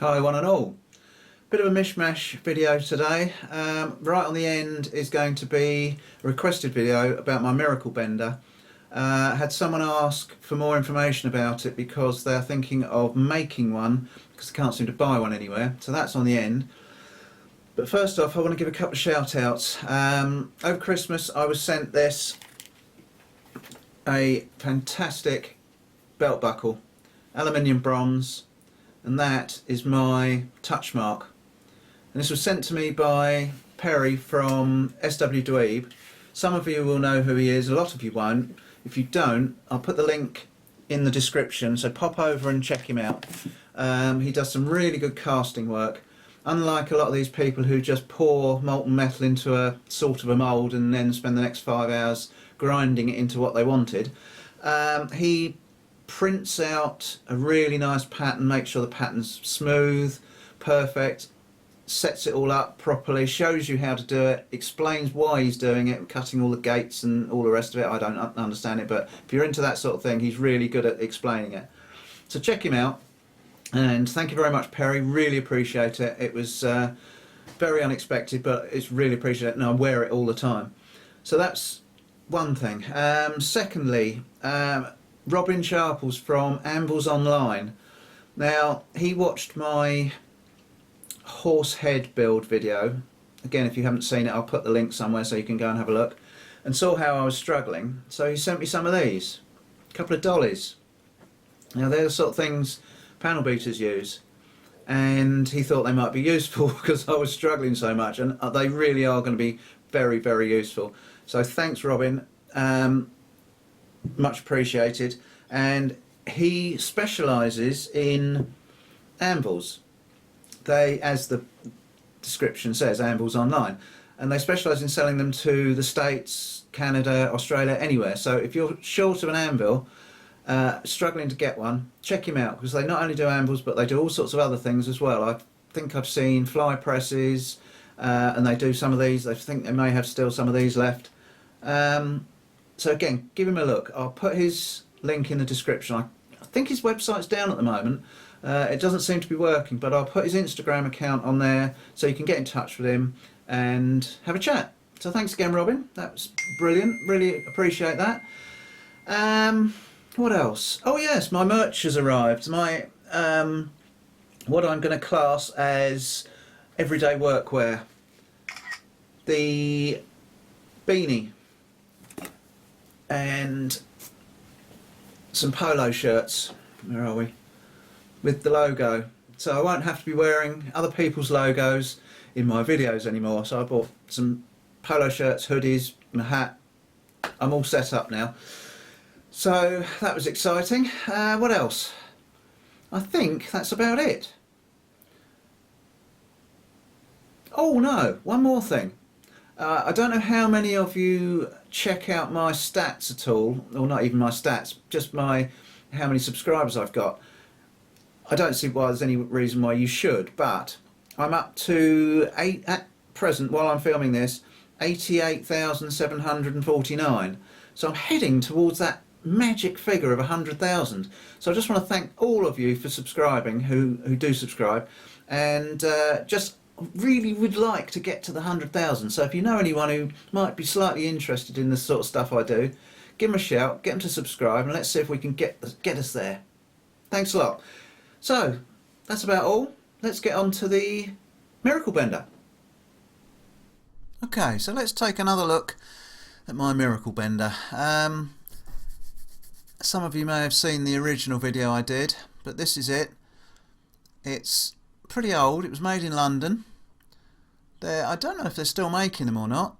Hi one and all. Bit of a mishmash video today. Right on the end is going to be a requested video about my miracle bender. Had someone ask for more information about it because they're thinking of making one because they can't seem to buy one anywhere, so that's on the end. But first off, I want to give a couple of shout outs. Over Christmas I was sent this, a fantastic belt buckle, aluminium bronze, and that is my touch mark. And this was sent to me by Perry from SW Dweeb. Some of you will know who he is, a lot of you won't. If you don't, I'll put the link in the description, so pop over and check him out. He does some really good casting work. Unlike a lot of these people who just pour molten metal into a sort of a mould and then spend the next 5 hours grinding it into what they wanted, he prints out a really nice pattern, makes sure the pattern's smooth, perfect, sets it all up properly, shows you how to do it, explains why he's doing it, cutting all the gates and all the rest of it. I don't understand it, but if you're into that sort of thing, he's really good at explaining it. So check him out, and thank you very much, Perry. Really appreciate it. It was very unexpected, but it's really appreciated, and I wear it all the time. So that's one thing. Secondly, Robin Sharples from Ambles Online. Now, he watched my horse head build video. Again, if you haven't seen it, I'll put the link somewhere so you can go and have a look, and saw how I was struggling, so he sent me some of these, a couple of dollies. Now they're the sort of things panel beaters use, and he thought they might be useful because I was struggling so much, and they really are going to be very, very useful. So thanks, Robin. Much appreciated. And he specialises in anvils. They, as the description says, Ambles Online, and they specialise in selling them to the States, Canada, Australia, anywhere. So if you're short of an anvil, struggling to get one, check him out, because they not only do anvils but they do all sorts of other things as well. I think I've seen fly presses, and they do some of these. I think they may have still some of these left. So again, give him a look. I'll put his link in the description. I think his website's down at the moment. It doesn't seem to be working, but I'll put his Instagram account on there so you can get in touch with him and have a chat. So thanks again, Robin. That was brilliant. Really appreciate that. What else? Oh yes, my merch has arrived. My what I'm going to class as everyday workwear. The beanie and some polo shirts. Where are we? With the logo, so I won't have to be wearing other people's logos in my videos anymore. So I bought some polo shirts, hoodies and a hat. I'm all set up now, so that was exciting. What else? I think that's about it. Oh no, one more thing. I don't know how many of you check out my stats at all, or not even my stats, just how many subscribers I've got. I don't see why there's any reason why you should, but I'm up to, at present, while I'm filming this, 88,749. So I'm heading towards that magic figure of 100,000. So I just want to thank all of you for subscribing, who do subscribe, and just really would like to get to the 100,000. So if you know anyone who might be slightly interested in the sort of stuff I do, give them a shout, get them to subscribe, and let's see if we can get us there. Thanks a lot. So that's about all. Let's get on to the miracle bender. Okay, so let's take another look at my miracle bender. Some of you may have seen the original video I did, but this is it. It's pretty old. It was made in London. I don't know if they're still making them or not.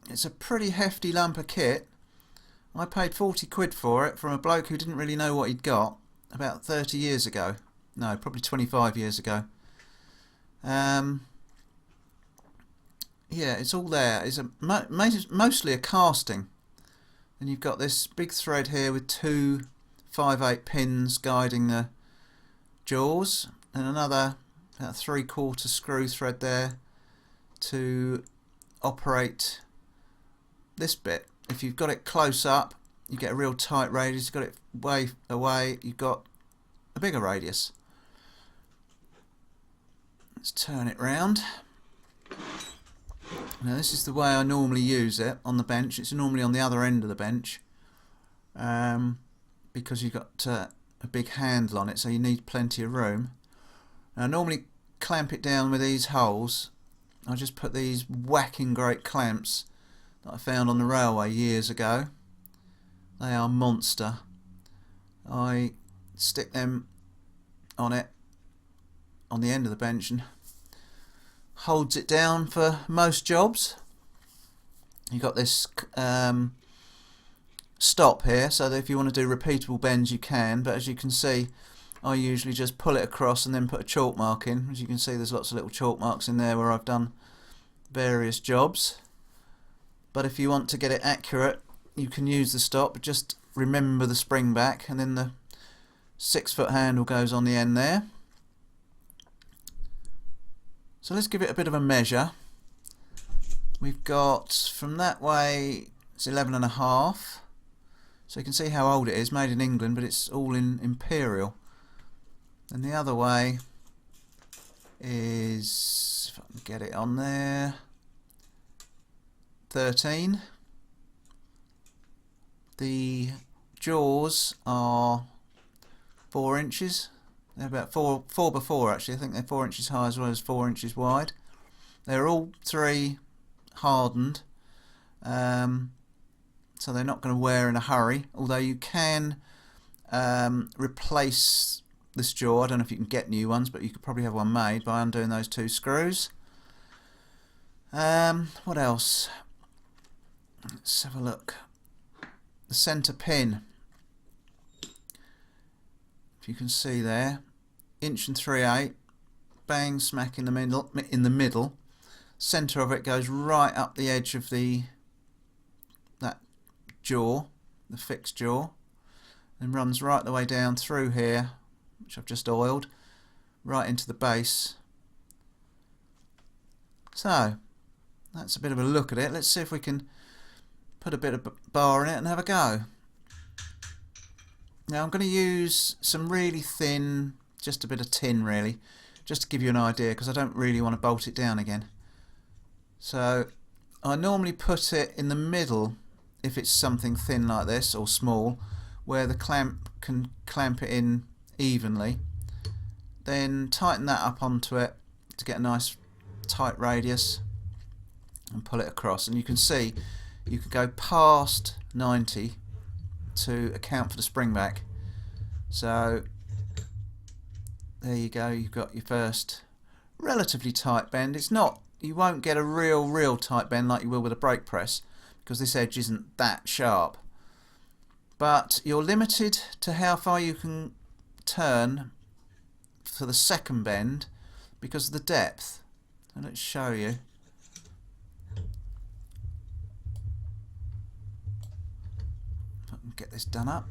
It's a pretty hefty lump of kit. I paid 40 quid for it from a bloke who didn't really know what he'd got about 30 years ago. No, probably 25 years ago. Yeah, it's all there. It's mostly a casting, and you've got this big thread here with two 5/8 pins guiding the jaws, and another about 3/4 screw thread there to operate this bit. If you've got it close up, you get a real tight radius. You've got it way away, you've got a bigger radius. Let's turn it round. Now this is the way I normally use it on the bench. It's normally on the other end of the bench, because you've got a big handle on it, so you need plenty of room. Now I normally clamp it down with these holes. I just put these whacking great clamps that I found on the railway years ago. They are monster. I stick them on it on the end of the bench and holds it down for most jobs. You've got this stop here, so that if you want to do repeatable bends you can, but as you can see I usually just pull it across and then put a chalk mark in. As you can see there's lots of little chalk marks in there where I've done various jobs, but if you want to get it accurate you can use the stop, but just remember the spring back, and then the 6-foot handle goes on the end there. So let's give it a bit of a measure. We've got from that way it's 11.5. So you can see how old it is, made in England, but it's all in imperial. And the other way is, if I can get it on there, 13. The jaws are 4 inches. They're about 4 by 4 actually. I think they're 4 inches high as well as 4 inches wide. They're all 3 hardened. So they're not going to wear in a hurry, although you can replace this jaw. I don't know if you can get new ones, but you could probably have one made by undoing those 2 screws. What else? Let's have a look. The centre pin, if you can see there, 1 3/8, bang smack in the middle. Centre of it goes right up the edge of that jaw, the fixed jaw, and runs right the way down through here, which I've just oiled, right into the base. So that's a bit of a look at it. Let's see if we can put a bit of bar in it and have a go. Now I'm going to use some really thin, just a bit of tin really, just to give you an idea, because I don't really want to bolt it down again. So I normally put it in the middle if it's something thin like this or small, where the clamp can clamp it in evenly. Then tighten that up onto it to get a nice tight radius and pull it across, and you can see you could go past 90 to account for the spring back. So there you go, you've got your first relatively tight bend. It's not, you won't get a real tight bend like you will with a brake press, because this edge isn't that sharp, but you're limited to how far you can turn for the second bend because of the depth. And let's show you. If I can get this done up.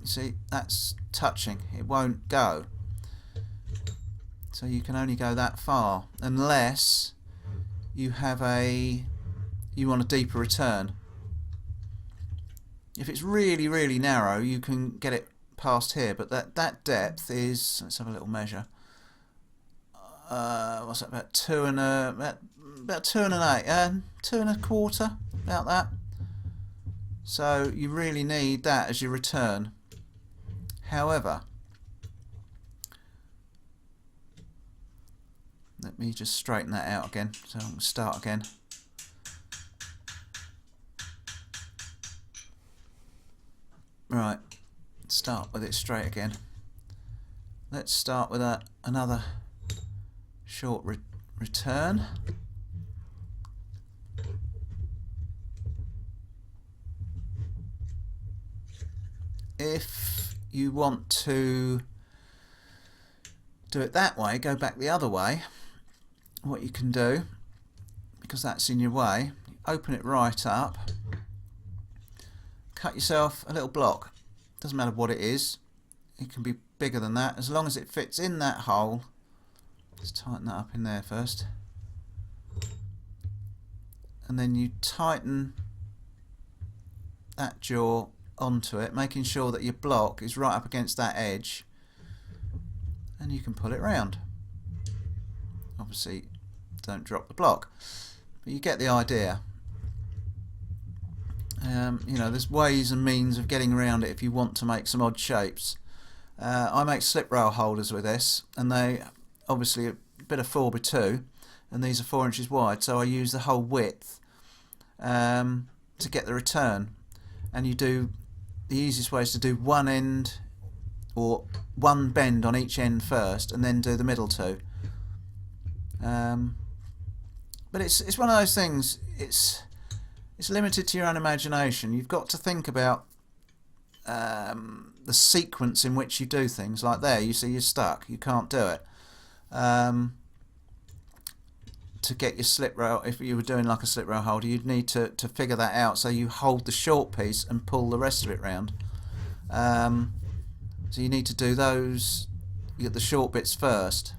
You see, that's touching, it won't go. So you can only go that far unless you have you want a deeper return. If it's really narrow you can get it past here, but that depth is, let's have a little measure, what's that, about 2 1/4, about that. So you really need that as your return. However, let me just straighten that out again, so I can start again. Right, start with it straight again. Let's start with another short return. If you want to do it that way, go back the other way, what you can do, because that's in your way, open it right up, cut yourself a little block. Doesn't matter what it is, it can be bigger than that, as long as it fits in that hole. Let's tighten that up in there first, and then you tighten that jaw onto it, making sure that your block is right up against that edge, and you can pull it round. obviously don't drop the block, but you get the idea. You know, there's ways and means of getting around it if you want to make some odd shapes. I make slip rail holders with this, and they obviously a bit of 4x2, and these are 4 inches wide, so I use the whole width to get the return. And you do, the easiest way is to do one end or one bend on each end first, and then do the middle two. But it's one of those things. It's limited to your own imagination. You've got to think about the sequence in which you do things. Like there, you see you're stuck. You can't do it. To get your slip rail, if you were doing like a slip rail holder, you'd need to figure that out. So you hold the short piece and pull the rest of it round. So you need to do those. You get the short bits first.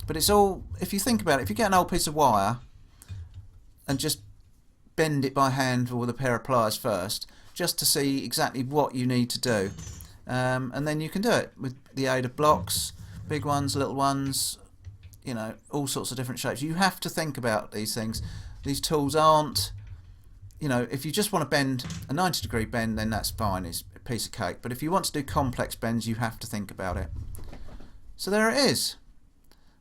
But it's all, if you think about it, if you get an old piece of wire and just bend it by hand with a pair of pliers first, just to see exactly what you need to do, and then you can do it with the aid of blocks, big ones, little ones, you know, all sorts of different shapes. You have to think about these things. These tools aren't, you know, if you just want to bend a 90-degree bend, then that's fine, it's a piece of cake. But if you want to do complex bends, you have to think about it. So there it is.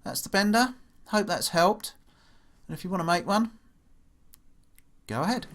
That's the bender. Hope that's helped. And if you want to make one, go ahead.